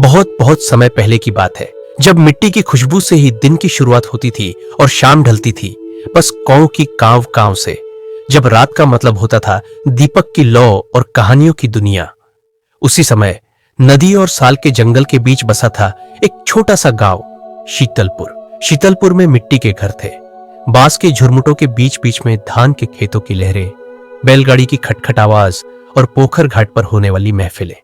बहुत बहुत समय पहले की बात है, जब मिट्टी की खुशबू से ही दिन की शुरुआत होती थी और शाम ढलती थी। बस कौ की काव काव से। जब रात का मतलब होता था दीपक की लौ और कहानियों की दुनिया। उसी समय नदी और साल के जंगल के बीच बसा था एक छोटा सा गांव, शीतलपुर। शीतलपुर में मिट्टी के घर थे, बांस के झुरमुटों के बीच बीच में धान के खेतों की लहरें, बैलगाड़ी की खटखट आवाज और पोखर घाट पर होने वाली महफिलें।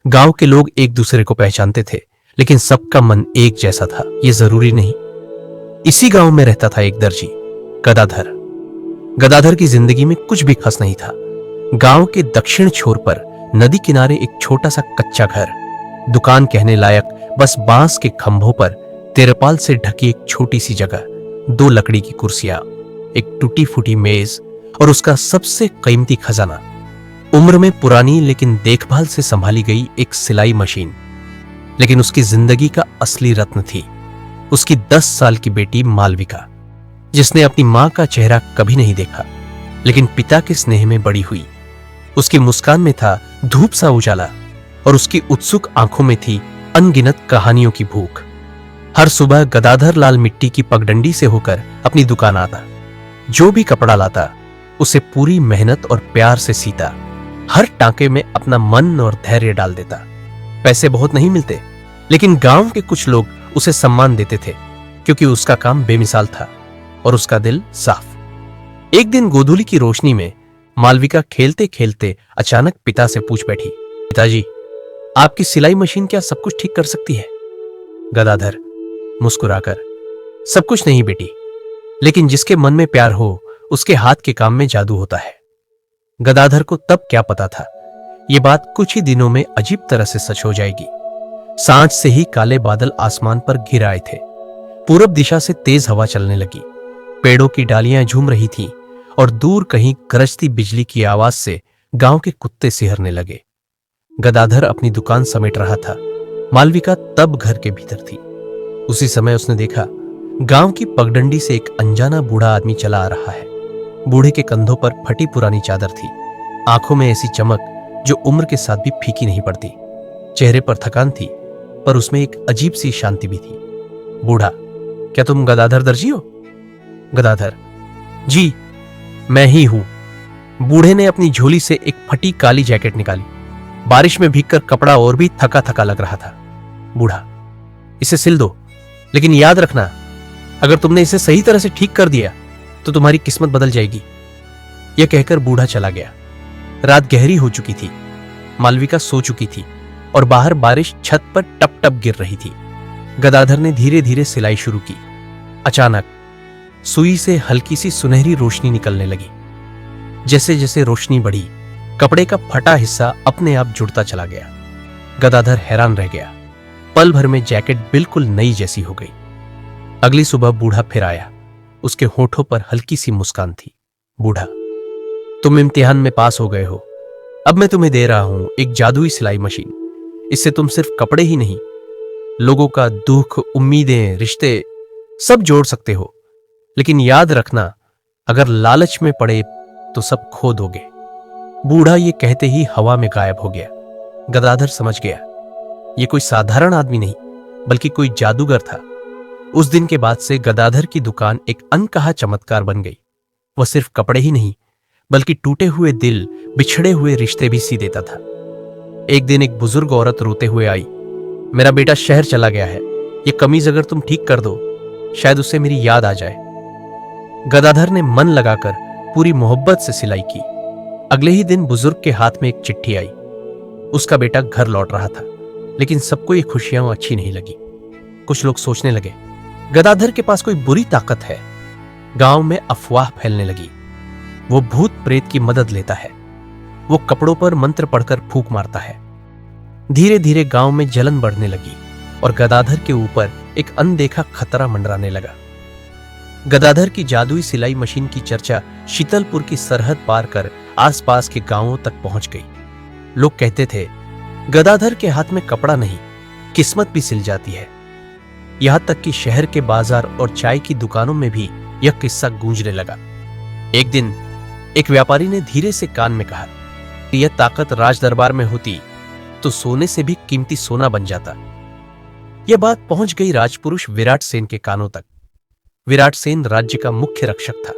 गांव के लोग एक दूसरे को पहचानते थे, लेकिन सबका मन एक जैसा था ये जरूरी नहीं। इसी गांव में रहता था एक दर्जी, गदाधर। गदाधर की जिंदगी में कुछ भी खास नहीं था। गांव के दक्षिण छोर पर नदी किनारे एक छोटा सा कच्चा घर, दुकान कहने लायक बस बांस के खंभों पर तिरपाल से ढकी एक छोटी सी जगह, 2 लकड़ी की कुर्सियां, एक टूटी फूटी मेज और उसका सबसे कीमती खजाना, उम्र में पुरानी लेकिन देखभाल से संभाली गई एक सिलाई मशीन। लेकिन उसकी जिंदगी का असली रत्न थी उसकी 10 साल की बेटी मालविका, जिसने अपनी मां का चेहरा कभी नहीं देखा, लेकिन पिता के स्नेह में बड़ी हुई। उसकी मुस्कान में था धूप सा उजाला और उसकी उत्सुक आंखों में थी अनगिनत कहानियों की भूख। हर सुबह गदाधर लाल मिट्टी की पगडंडी से होकर अपनी दुकान आता। जो भी कपड़ा लाता उसे पूरी मेहनत और प्यार से सीता, हर टांके में अपना मन और धैर्य डाल देता। पैसे बहुत नहीं मिलते, लेकिन गांव के कुछ लोग उसे सम्मान देते थे, क्योंकि उसका काम बेमिसाल था और उसका दिल साफ। एक दिन गोधूली की रोशनी में मालविका खेलते खेलते अचानक पिता से पूछ बैठी, पिताजी, आपकी सिलाई मशीन क्या सब कुछ ठीक कर सकती है? गदाधर मुस्कुराकर, सब कुछ नहीं बेटी, लेकिन जिसके मन में प्यार हो उसके हाथ के काम में जादू होता है। गदाधर को तब क्या पता था, यह बात कुछ ही दिनों में अजीब तरह से सच हो जाएगी। सांझ से ही काले बादल आसमान पर घिर आए थे। पूरब दिशा से तेज हवा चलने लगी, पेड़ों की डालियां झूम रही थीं और दूर कहीं गरजती बिजली की आवाज से गांव के कुत्ते सिहरने लगे। गदाधर अपनी दुकान समेट रहा था, मालविका तब घर के भीतर थी। उसी समय उसने देखा, गांव की पगडंडी से एक अनजाना बूढ़ा आदमी चला आ रहा है। बूढ़े के कंधों पर फटी पुरानी चादर थी, आंखों में ऐसी चमक जो उम्र के साथ भी फीकी नहीं पड़ती। चेहरे पर थकान थी, पर उसमें एक अजीब सी शांति भी थी। बूढ़ा, क्या तुम गदाधर दर्जी हो? गदाधर, जी मैं ही हूं। बूढ़े ने अपनी झोली से एक फटी काली जैकेट निकाली। बारिश में भीगकर कपड़ा और भी थका थका लग रहा था। बूढ़ा, इसे सिल दो, लेकिन याद रखना, अगर तुमने इसे सही तरह से ठीक कर दिया तो तुम्हारी किस्मत बदल जाएगी। यह कहकर बूढ़ा चला गया। रात गहरी हो चुकी थी, मालविका सो चुकी थी और बाहर बारिश छत पर टप टप गिर रही थी। गदाधर ने धीरे धीरे सिलाई शुरू की। अचानक सुई से हल्की सी सुनहरी रोशनी निकलने लगी। जैसे जैसे रोशनी बढ़ी, कपड़े का फटा हिस्सा अपने आप जुड़ता चला गया। गदाधर हैरान रह गया। पल भर में जैकेट बिल्कुल नई जैसी हो गई। अगली सुबह बूढ़ा फिर आया। उसके होठों पर हल्की सी मुस्कान थी। बूढ़ा, तुम इम्तिहान में पास हो गए हो। अब मैं तुम्हें दे रहा हूं एक जादुई सिलाई मशीन। इससे तुम सिर्फ कपड़े ही नहीं, लोगों का दुख, उम्मीदें, रिश्ते सब जोड़ सकते हो। लेकिन याद रखना, अगर लालच में पड़े तो सब खो दोगे। बूढ़ा ये कहते ही हवा में गायब हो गया। गदाधर समझ गया, ये कोई साधारण आदमी नहीं, बल्कि कोई जादूगर था। उस दिन के बाद से गदाधर की दुकान एक अनकहा चमत्कार बन गई। वह सिर्फ कपड़े ही नहीं, बल्कि टूटे हुए दिल, बिछड़े हुए रिश्ते भी सी देता था। एक दिन एक बुजुर्ग औरत रोते हुए आई, मेरा बेटा शहर चला गया है, ये कमीज अगर तुम ठीक कर दो, शायद उससे मेरी याद आ जाए। गदाधर ने मन लगाकर पूरी मोहब्बत से सिलाई की। अगले ही दिन बुजुर्ग के हाथ में एक चिट्ठी आई। उसका बेटा घर लौट रहा था, लेकिन सबको ये खुशियां अच्छी नहीं लगी। कुछ लोग सोचने लगे, गदाधर के पास कोई बुरी ताकत है। गांव में अफवाह फैलने लगी, वो भूत प्रेत की मदद लेता है, वो कपड़ों पर मंत्र पढ़कर फूंक मारता है। धीरे धीरे गांव में जलन बढ़ने लगी और गदाधर के ऊपर एक अनदेखा खतरा मंडराने लगा। गदाधर की जादुई सिलाई मशीन की चर्चा शीतलपुर की सरहद पार कर आसपास के गांवों तक पहुंच गई। लोग कहते थे, गदाधर के हाथ में कपड़ा नहीं, किस्मत भी सिल जाती है। यहां तक कि शहर के बाजार और चाय की दुकानों में भी यह किस्सा गूंजने लगा। एक दिन एक व्यापारी ने धीरे से कान में कहा, यह ताकत राज दरबार में होती तो सोने से भी कीमती सोना बन जाता। यह बात पहुंच गई राजपुरुष विराट सेन के कानों तक। विराट सेन राज्य का मुख्य रक्षक था,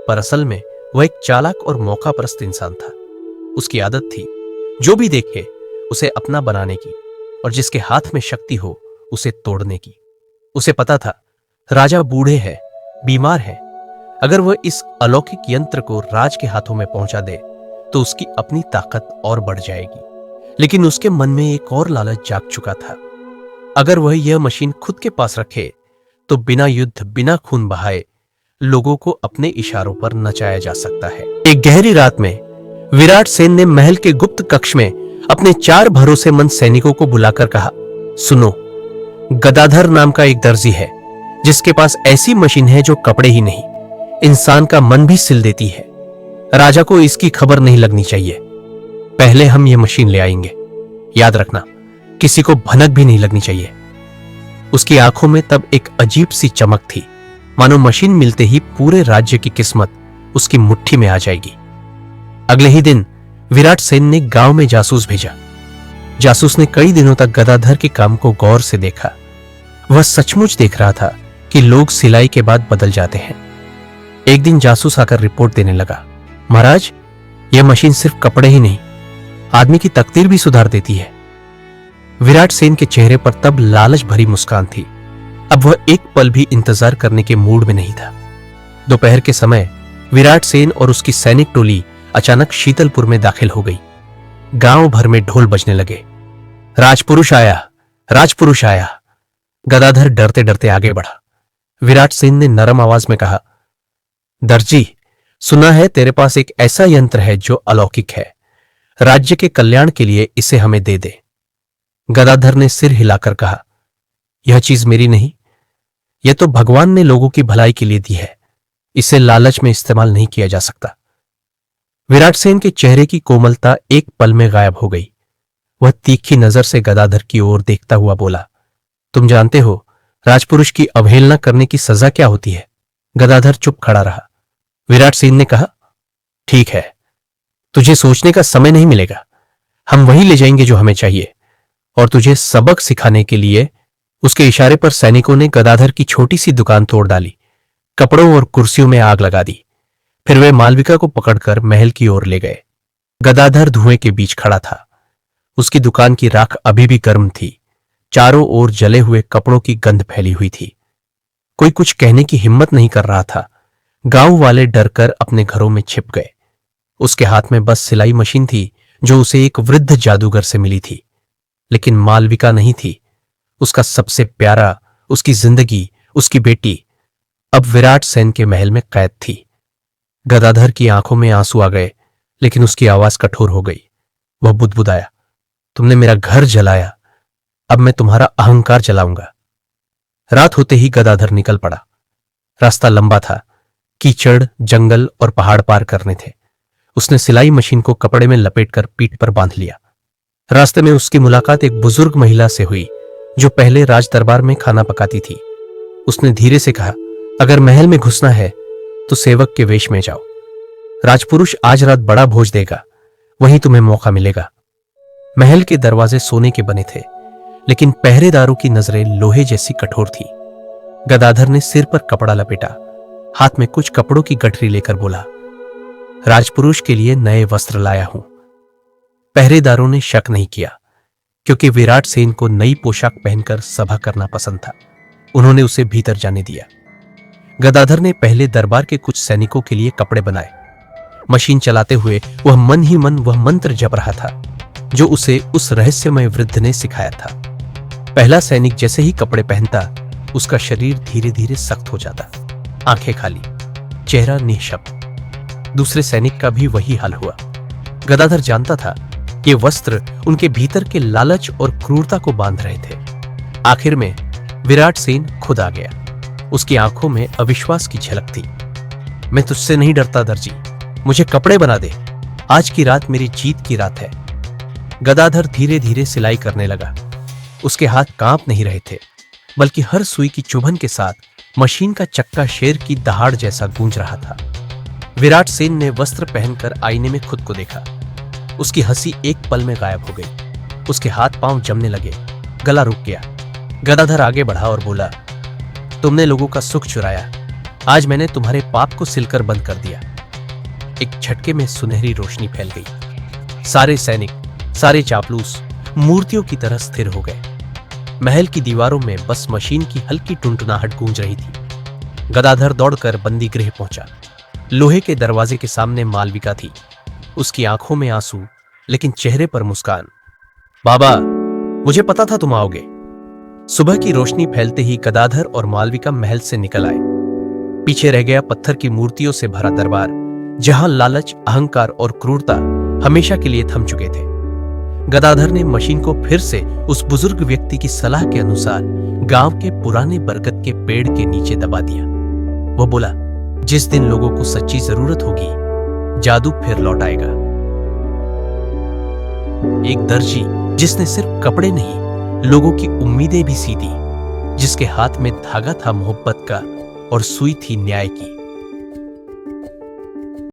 पर असल में वह एक चालाक और मौकापरस्त इंसान था। उसकी आदत थी जो भी देखे उसे अपना बनाने की, और जिसके हाथ में शक्ति हो उसे तोड़ने की। उसे पता था राजा बूढ़े हैं, बीमार हैं। अगर वह इस अलौकिक यंत्र को राज के हाथों में पहुंचा दे तो उसकी अपनी ताकत और बढ़ जाएगी। लेकिन उसके मन में एक और लालच जाग चुका था। अगर वह यह मशीन खुद के पास रखे तो बिना युद्ध, बिना खून बहाए लोगों को अपने इशारों पर नचाया जा सकता है। एक गहरी रात में विराट सेन ने महल के गुप्त कक्ष में अपने 4 भरोसेमंद सैनिकों को बुलाकर कहा, सुनो, गदाधर नाम का एक दर्जी है जिसके पास ऐसी मशीन है जो कपड़े ही नहीं, इंसान का मन भी सिल देती है। राजा को इसकी खबर नहीं लगनी चाहिए। पहले हम यह मशीन ले आएंगे। याद रखना, किसी को भनक भी नहीं लगनी चाहिए। उसकी आंखों में तब एक अजीब सी चमक थी, मानो मशीन मिलते ही पूरे राज्य की किस्मत उसकी मुट्ठी में आ जाएगी। अगले ही दिन विराट सेन ने गांव में जासूस भेजा। जासूस ने कई दिनों तक गदाधर के काम को गौर से देखा। वह सचमुच देख रहा था कि लोग सिलाई के बाद बदल जाते हैं। एक दिन जासूस आकर रिपोर्ट देने लगा, महाराज, यह मशीन सिर्फ कपड़े ही नहीं, आदमी की तकदीर भी सुधार देती है। विराट सेन के चेहरे पर तब लालच भरी मुस्कान थी। अब वह एक पल भी इंतजार करने के मूड में नहीं था। दोपहर के समय विराट सेन और उसकी सैनिक टोली अचानक शीतलपुर में दाखिल हो गई। गांव भर में ढोल बजने लगे। राजपुरुष आया, राजपुरुष आया। गदाधर डरते डरते आगे बढ़ा। विराट सेन ने नरम आवाज में कहा, दर्जी, सुना है तेरे पास एक ऐसा यंत्र है जो अलौकिक है। राज्य के कल्याण के लिए इसे हमें दे दे। गदाधर ने सिर हिलाकर कहा, यह चीज मेरी नहीं, यह तो भगवान ने लोगों की भलाई के लिए दी है। इसे लालच में इस्तेमाल नहीं किया जा सकता। विराट सेन के चेहरे की कोमलता एक पल में गायब हो गई। वह तीखी नजर से गदाधर की ओर देखता हुआ बोला, तुम जानते हो राजपुरुष की अवहेलना करने की सजा क्या होती है? गदाधर चुप खड़ा रहा। विराट सेन ने कहा, ठीक है, तुझे सोचने का समय नहीं मिलेगा। हम वही ले जाएंगे जो हमें चाहिए, और तुझे सबक सिखाने के लिए। उसके इशारे पर सैनिकों ने गदाधर की छोटी सी दुकान तोड़ डाली, कपड़ों और कुर्सियों में आग लगा दी। फिर वे मालविका को पकड़कर महल की ओर ले गए। गदाधर धुएं के बीच खड़ा था। उसकी दुकान की राख अभी भी गर्म थी। चारों ओर जले हुए कपड़ों की गंध फैली हुई थी। कोई कुछ कहने की हिम्मत नहीं कर रहा था। गांव वाले डरकर अपने घरों में छिप गए। उसके हाथ में बस सिलाई मशीन थी जो उसे एक वृद्ध जादूगर से मिली थी। लेकिन मालविका नहीं थी। उसका सबसे प्यारा, उसकी जिंदगी, उसकी बेटी अब विराट सेन के महल में कैद थी। गदाधर की आंखों में आंसू आ गए, लेकिन उसकी आवाज कठोर हो गई। वह बुदबुदाया, तुमने मेरा घर जलाया, अब मैं तुम्हारा अहंकार जलाऊंगा। रात होते ही गदाधर निकल पड़ा। रास्ता लंबा था, कीचड़, जंगल और पहाड़ पार करने थे। उसने सिलाई मशीन को कपड़े में लपेटकर पीठ पर बांध लिया। रास्ते में उसकी मुलाकात एक बुजुर्ग महिला से हुई जो पहले राज दरबार में खाना पकाती थी। उसने धीरे से कहा, अगर महल में घुसना है तो सेवक के वेश में जाओ। राजपुरुष आज रात बड़ा भोज देगा, वहीं तुम्हें मौका मिलेगा। महल के दरवाजे सोने के बने थे, लेकिन पहरेदारों की नजरें लोहे जैसी कठोर थी। गदाधर ने सिर पर कपड़ा लपेटा, हाथ में कुछ कपड़ों की गठरी लेकर बोला, राजपुरुष के लिए नए वस्त्र लाया हूं। पहरेदारों ने शक नहीं किया, क्योंकि विराट सेन को नई पोशाक पहनकर सभा करना पसंद था। उन्होंने उसे भीतर जाने दिया। गदाधर ने पहले दरबार के कुछ सैनिकों के लिए कपड़े बनाए। मशीन चलाते हुए वह मन ही मन वह मंत्र जप रहा था जो उसे उस रहस्यमय वृद्ध ने सिखाया था। पहला सैनिक जैसे ही कपड़े पहनता, उसका शरीर धीरे धीरे सख्त हो जाता, आंखें खाली, चेहरा निःशब्द। दूसरे सैनिक का भी वही हाल हुआ। गदाधर जानता था ये वस्त्र उनके भीतर के लालच और क्रूरता को बांध रहे थे। आखिर में विराट सेन खुद आ गया। उसकी आंखों में अविश्वास की झलक थी। मैं तुझसे नहीं डरता दर्जी, मुझे कपड़े बना दे। आज की रात मेरी जीत की रात है। गदाधर धीरे धीरे सिलाई करने लगा। उसके हाथ कांप नहीं रहे थे, बल्कि हर सुई की चुभन के साथ मशीन का चक्का शेर की दहाड़ जैसा गूंज रहा था। विराट सेन ने वस्त्र पहनकर आईने में खुद को देखा। उसकी हंसी एक पल में गायब हो गई। उसके हाथ पांव जमने लगे, गला रुक गया। गदाधर आगे बढ़ा और बोला, तुमने लोगों का सुख चुराया, आज मैंने तुम्हारे पाप को सिलकर बंद कर दिया। एक झटके में सुनहरी रोशनी फैल गई। सारे सैनिक, सारे चापलूस मूर्तियों की तरह स्थिर हो गए। महल की दीवारों में बस मशीन की हल्की टुनटुनाहट गूंज रही थी। गदाधर दौड़कर बंदी गृह पहुंचा। लोहे के दरवाजे के सामने मालविका थी, उसकी आंखों में आंसू लेकिन चेहरे पर मुस्कान। बाबा, मुझे पता था तुम आओगे। सुबह की रोशनी फैलते ही गदाधर और मालविका महल से निकल आए। पीछे रह गया पत्थर की मूर्तियों से भरा दरबार, जहां लालच, अहंकार और क्रूरता हमेशा के लिए थम चुके थे। गदाधर ने मशीन को फिर से उस बुजुर्ग व्यक्ति की सलाह के अनुसार गांव के पुराने बरगद के पेड़ के नीचे दबा दिया। वो बोला, जिस दिन लोगों को सच्ची जरूरत होगी, जादू फिर लौट आएगा। एक दर्जी जिसने सिर्फ कपड़े नहीं, लोगों की उम्मीदें भी सी दी, जिसके हाथ में धागा था मोहब्बत का और सुई थी न्याय की।